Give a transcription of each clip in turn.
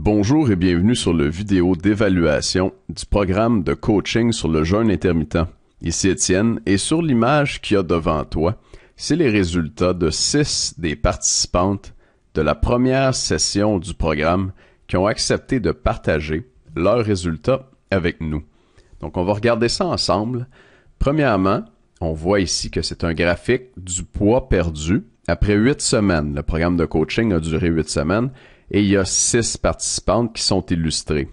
Bonjour et bienvenue sur le vidéo d'évaluation du programme de coaching sur le jeûne intermittent. Ici Étienne et sur l'image qu'il y a devant toi, c'est les résultats de 6 des participantes de la première session du programme qui ont accepté de partager leurs résultats avec nous. Donc on va regarder ça ensemble. Premièrement, on voit ici que c'est un graphique du poids perdu après 8 semaines. Le programme de coaching a duré 8 semaines. Et il y a 6 participantes qui sont illustrées.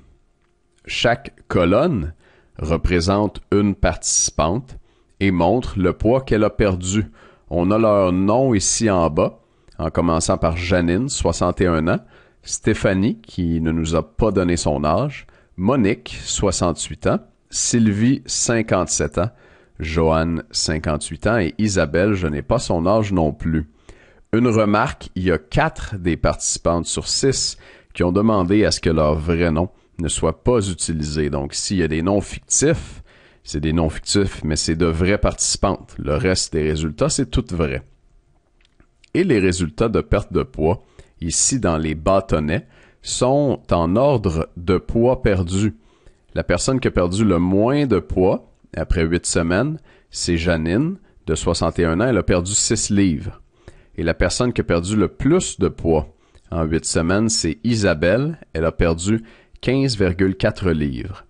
Chaque colonne représente une participante et montre le poids qu'elle a perdu. On a leur nom ici en bas, en commençant par Janine, 61 ans, Stéphanie, qui ne nous a pas donné son âge, Monique, 68 ans, Sylvie, 57 ans, Joanne, 58 ans et Isabelle, je n'ai pas son âge non plus. Une remarque, il y a 4 des participantes sur 6 qui ont demandé à ce que leur vrai nom ne soit pas utilisé. Donc, s'il y a des noms fictifs, c'est des noms fictifs, mais c'est de vraies participantes. Le reste des résultats, c'est tout vrai. Et les résultats de perte de poids, ici dans les bâtonnets, sont en ordre de poids perdu. La personne qui a perdu le moins de poids, après 8 semaines, c'est Janine, de 61 ans, elle a perdu 6 livres. Et la personne qui a perdu le plus de poids en 8 semaines, c'est Isabelle. Elle a perdu 15,4 livres.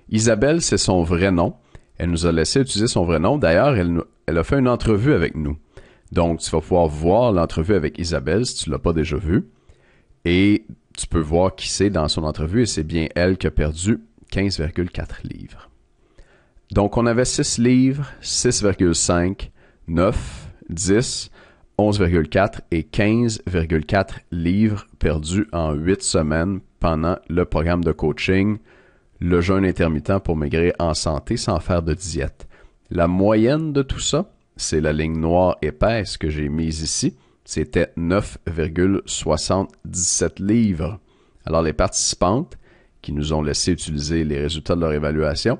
Isabelle, c'est son vrai nom. Elle nous a laissé utiliser son vrai nom. D'ailleurs, elle a fait une entrevue avec nous. Donc, tu vas pouvoir voir l'entrevue avec Isabelle si tu ne l'as pas déjà vue. Et tu peux voir qui c'est dans son entrevue et c'est bien elle qui a perdu 15,4 livres. Donc, on avait 6 livres, 6,5, 9, 10, 11,4 et 15,4 livres perdus en 8 semaines pendant le programme de coaching, le jeûne intermittent pour maigrir en santé sans faire de diète. La moyenne de tout ça, c'est la ligne noire épaisse que j'ai mise ici, c'était 9,77 livres. Alors les participantes qui nous ont laissé utiliser les résultats de leur évaluation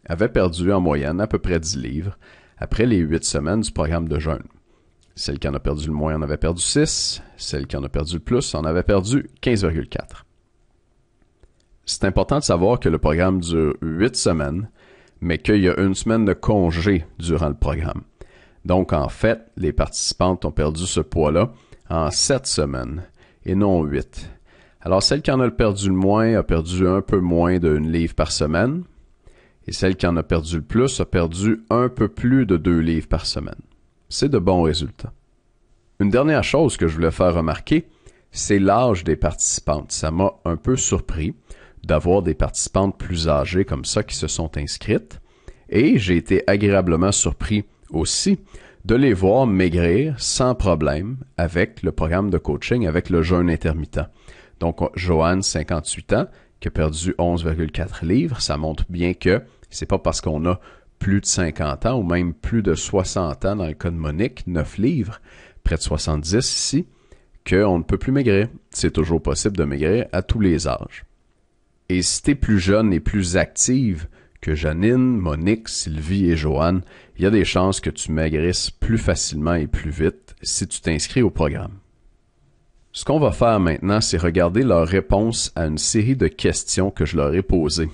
avaient perdu en moyenne à peu près 10 livres après les 8 semaines du programme de jeûne. Celle qui en a perdu le moins en avait perdu 6. Celle qui en a perdu le plus en avait perdu 15,4. C'est important de savoir que le programme dure 8 semaines, mais qu'il y a une semaine de congé durant le programme. Donc, en fait, les participantes ont perdu ce poids-là en 7 semaines et non 8. Alors, celle qui en a perdu le moins a perdu un peu moins d'1 livre par semaine, et celle qui en a perdu le plus a perdu un peu plus de 2 livres par semaine. C'est de bons résultats. Une dernière chose que je voulais faire remarquer, c'est l'âge des participantes. Ça m'a un peu surpris d'avoir des participantes plus âgées comme ça qui se sont inscrites. Et j'ai été agréablement surpris aussi de les voir maigrir sans problème avec le programme de coaching, avec le jeûne intermittent. Donc, Joanne, 58 ans, qui a perdu 11,4 livres, ça montre bien que c'est pas parce qu'on a plus de 50 ans ou même plus de 60 ans dans le cas de Monique, 9 livres, près de 70 ici, qu'on ne peut plus maigrir. C'est toujours possible de maigrir à tous les âges. Et si tu es plus jeune et plus active que Janine, Monique, Sylvie et Joanne, il y a des chances que tu maigrisses plus facilement et plus vite si tu t'inscris au programme. Ce qu'on va faire maintenant, c'est regarder leurs réponses à une série de questions que je leur ai posées.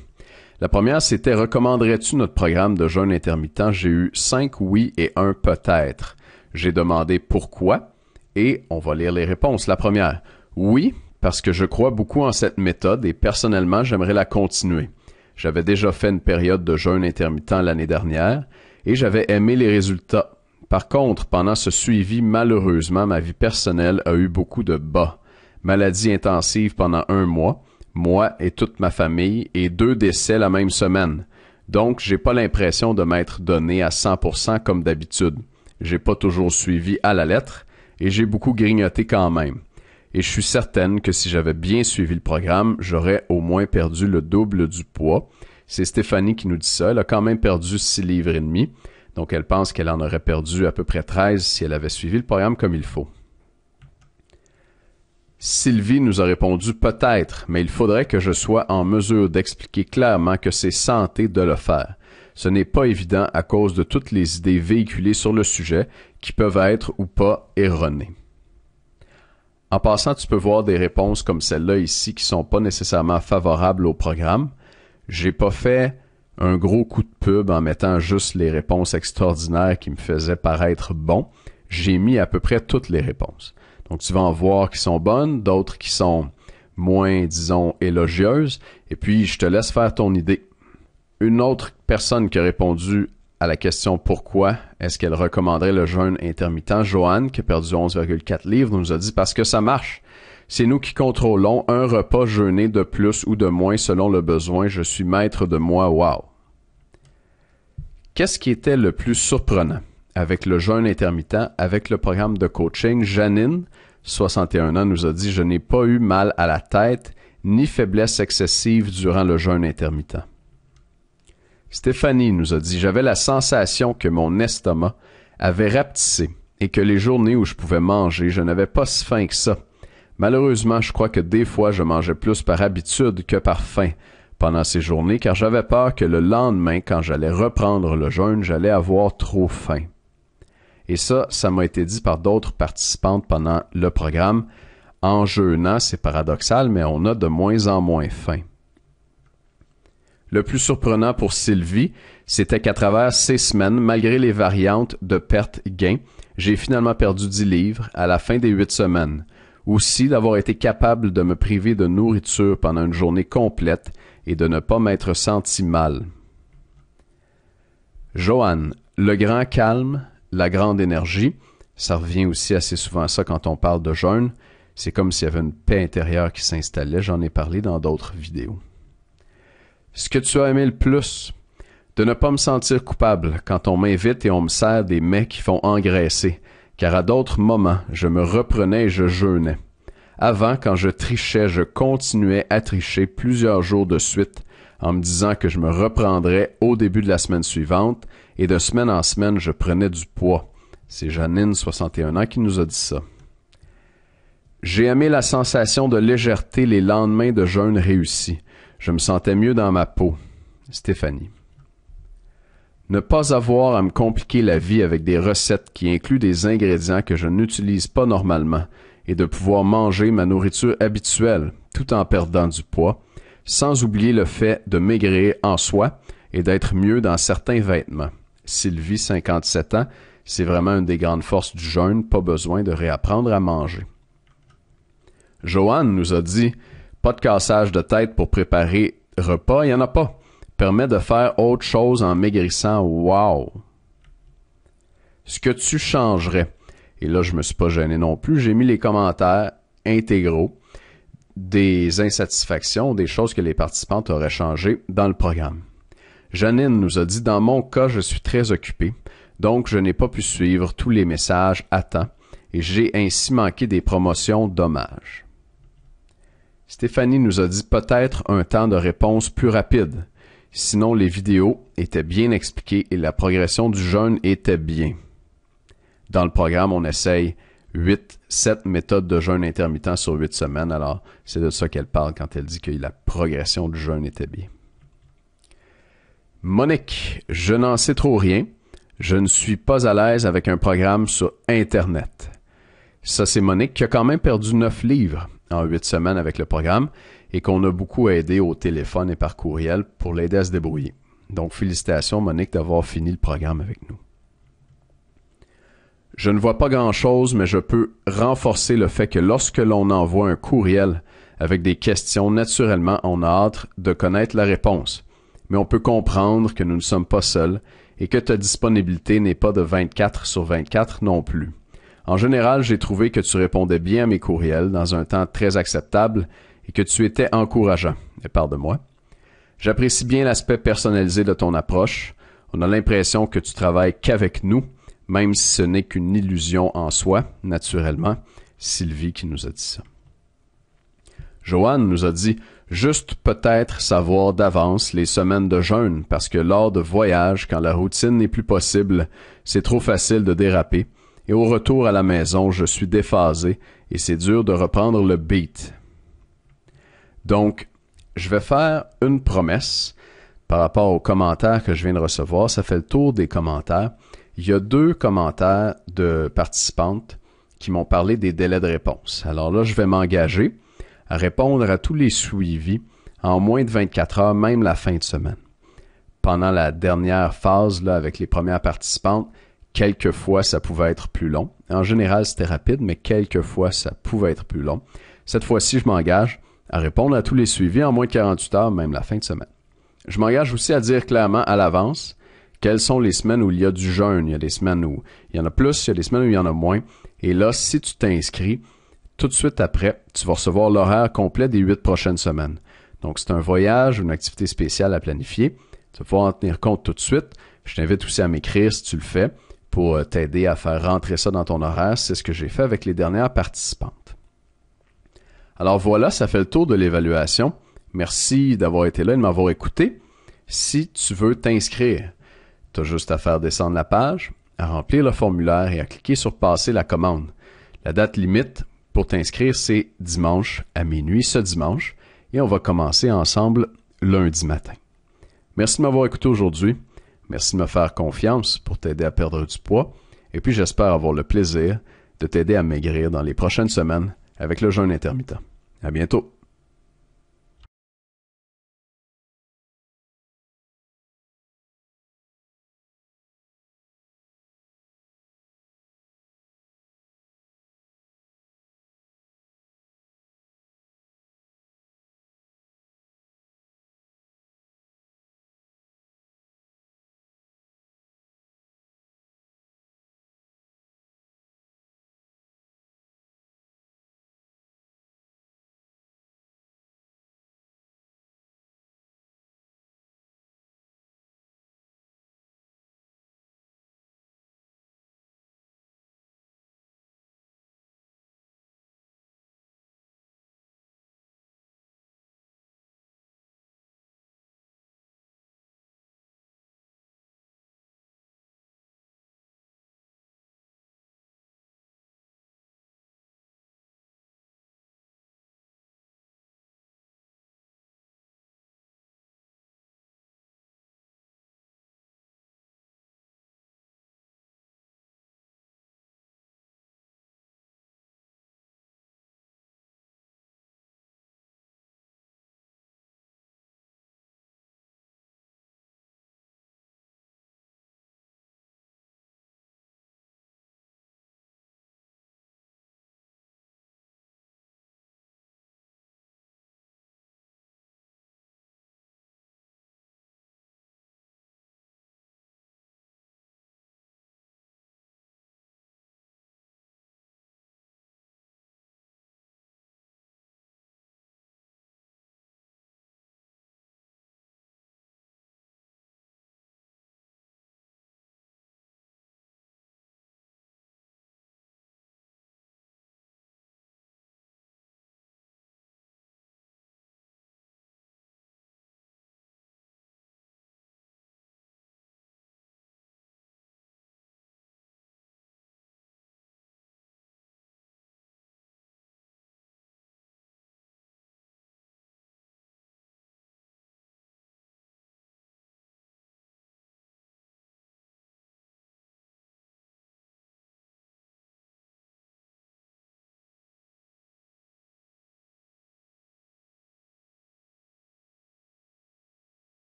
La première, c'était « Recommanderais-tu notre programme de jeûne intermittent? » J'ai eu 5 oui et 1 peut-être. J'ai demandé pourquoi et on va lire les réponses. La première, oui, parce que je crois beaucoup en cette méthode et personnellement, j'aimerais la continuer. J'avais déjà fait une période de jeûne intermittent l'année dernière et j'avais aimé les résultats. Par contre, pendant ce suivi, malheureusement, ma vie personnelle a eu beaucoup de bas. Maladie intensive pendant 1 mois. Moi et toute ma famille, et 2 décès la même semaine. Donc, j'ai pas l'impression de m'être donné à 100% comme d'habitude. J'ai pas toujours suivi à la lettre, et j'ai beaucoup grignoté quand même. Et je suis certaine que si j'avais bien suivi le programme, j'aurais au moins perdu le double du poids. C'est Stéphanie qui nous dit ça. Elle a quand même perdu 6 livres et demi. Donc, elle pense qu'elle en aurait perdu à peu près 13 si elle avait suivi le programme comme il faut. Sylvie nous a répondu « Peut-être, mais il faudrait que je sois en mesure d'expliquer clairement que c'est santé de le faire. Ce n'est pas évident à cause de toutes les idées véhiculées sur le sujet qui peuvent être ou pas erronées. » En passant, tu peux voir des réponses comme celle-là ici qui sont pas nécessairement favorables au programme. J'ai pas fait un gros coup de pub en mettant juste les réponses extraordinaires qui me faisaient paraître bons. J'ai mis à peu près toutes les réponses. Donc, tu vas en voir qui sont bonnes, d'autres qui sont moins, disons, élogieuses, et puis je te laisse faire ton idée. Une autre personne qui a répondu à la question pourquoi est-ce qu'elle recommanderait le jeûne intermittent, Joanne, qui a perdu 11,4 livres, nous a dit parce que ça marche. C'est nous qui contrôlons un repas jeûné de plus ou de moins selon le besoin. Je suis maître de moi, wow. Qu'est-ce qui était le plus surprenant avec le jeûne intermittent, avec le programme de coaching? Janine, 61 ans, nous a dit « Je n'ai pas eu mal à la tête ni faiblesse excessive durant le jeûne intermittent. » Stéphanie nous a dit « J'avais la sensation que mon estomac avait rapetissé et que les journées où je pouvais manger, je n'avais pas si faim que ça. Malheureusement, je crois que des fois, je mangeais plus par habitude que par faim pendant ces journées, car j'avais peur que le lendemain, quand j'allais reprendre le jeûne, j'allais avoir trop faim. » Et ça m'a été dit par d'autres participantes pendant le programme. En jeûnant, c'est paradoxal, mais on a de moins en moins faim. Le plus surprenant pour Sylvie, c'était qu'à travers ces semaines, malgré les variantes de perte-gain, j'ai finalement perdu 10 livres à la fin des 8 semaines. Aussi d'avoir été capable de me priver de nourriture pendant une journée complète et de ne pas m'être senti mal. Joanne, le grand calme, la grande énergie, ça revient aussi assez souvent à ça quand on parle de jeûne. C'est comme s'il y avait une paix intérieure qui s'installait. J'en ai parlé dans d'autres vidéos. Ce que tu as aimé le plus, de ne pas me sentir coupable quand on m'invite et on me sert des mets qui font engraisser, car à d'autres moments, je me reprenais et je jeûnais. Avant, quand je trichais, je continuais à tricher plusieurs jours de suite en me disant que je me reprendrais au début de la semaine suivante et de semaine en semaine, je prenais du poids. C'est Janine, 61 ans, qui nous a dit ça. J'ai aimé la sensation de légèreté les lendemains de jeûne réussis. Je me sentais mieux dans ma peau. Stéphanie. Ne pas avoir à me compliquer la vie avec des recettes qui incluent des ingrédients que je n'utilise pas normalement et de pouvoir manger ma nourriture habituelle tout en perdant du poids, sans oublier le fait de maigrir en soi et d'être mieux dans certains vêtements. Sylvie, 57 ans, c'est vraiment une des grandes forces du jeûne, pas besoin de réapprendre à manger. Joanne nous a dit « Pas de cassage de tête pour préparer repas, il n'y en a pas. Permet de faire autre chose en maigrissant, wow! » Ce que tu changerais, et là je me suis pas gêné non plus, j'ai mis les commentaires intégraux des insatisfactions, des choses que les participantes auraient changées dans le programme. Janine nous a dit « Dans mon cas, je suis très occupée, donc je n'ai pas pu suivre tous les messages à temps et j'ai ainsi manqué des promotions dommages. » Stéphanie nous a dit « Peut-être un temps de réponse plus rapide. Sinon, les vidéos étaient bien expliquées et la progression du jeûne était bien. » Dans le programme, on essaye 7 méthodes de jeûne intermittent sur 8 semaines. Alors, c'est de ça qu'elle parle quand elle dit que la progression du jeûne était bien. Monique, je n'en sais trop rien. Je ne suis pas à l'aise avec un programme sur Internet. Ça, c'est Monique qui a quand même perdu 9 livres en 8 semaines avec le programme et qu'on a beaucoup aidé au téléphone et par courriel pour l'aider à se débrouiller. Donc, félicitations Monique d'avoir fini le programme avec nous. Je ne vois pas grand-chose, mais je peux renforcer le fait que lorsque l'on envoie un courriel avec des questions, naturellement, on a hâte de connaître la réponse. Mais on peut comprendre que nous ne sommes pas seuls et que ta disponibilité n'est pas de 24/24 non plus. En général, j'ai trouvé que tu répondais bien à mes courriels dans un temps très acceptable et que tu étais encourageant. Et parle de moi. J'apprécie bien l'aspect personnalisé de ton approche. On a l'impression que tu travailles qu'avec nous, même si ce n'est qu'une illusion en soi, naturellement. Sylvie qui nous a dit ça. Joanne nous a dit « Juste peut-être savoir d'avance les semaines de jeûne, parce que lors de voyages, quand la routine n'est plus possible, c'est trop facile de déraper. Et au retour à la maison, je suis déphasé et c'est dur de reprendre le beat. » Donc, je vais faire une promesse par rapport aux commentaires que je viens de recevoir. Ça fait le tour des commentaires. Il y a 2 commentaires de participantes qui m'ont parlé des délais de réponse. Alors là, je vais m'engager à répondre à tous les suivis en moins de 24 heures, même la fin de semaine. Pendant la dernière phase, là, avec les premières participantes, quelquefois, ça pouvait être plus long. En général, c'était rapide, mais quelquefois, ça pouvait être plus long. Cette fois-ci, je m'engage à répondre à tous les suivis en moins de 48 heures, même la fin de semaine. Je m'engage aussi à dire clairement à l'avance quelles sont les semaines où il y a du jeûne. Il y a des semaines où il y en a plus, il y a des semaines où il y en a moins. Et là, si tu t'inscris, tout de suite après, tu vas recevoir l'horaire complet des 8 prochaines semaines. Donc, c'est un voyage, une activité spéciale à planifier. Tu vas pouvoir en tenir compte tout de suite. Je t'invite aussi à m'écrire si tu le fais pour t'aider à faire rentrer ça dans ton horaire. C'est ce que j'ai fait avec les dernières participantes. Alors voilà, ça fait le tour de l'évaluation. Merci d'avoir été là et de m'avoir écouté. Si tu veux t'inscrire, tu as juste à faire descendre la page, à remplir le formulaire et à cliquer sur « Passer la commande ». La date limite pour t'inscrire, c'est dimanche à minuit, ce dimanche, et on va commencer ensemble lundi matin. Merci de m'avoir écouté aujourd'hui. Merci de me faire confiance pour t'aider à perdre du poids. Et puis j'espère avoir le plaisir de t'aider à maigrir dans les prochaines semaines avec le jeûne intermittent. À bientôt.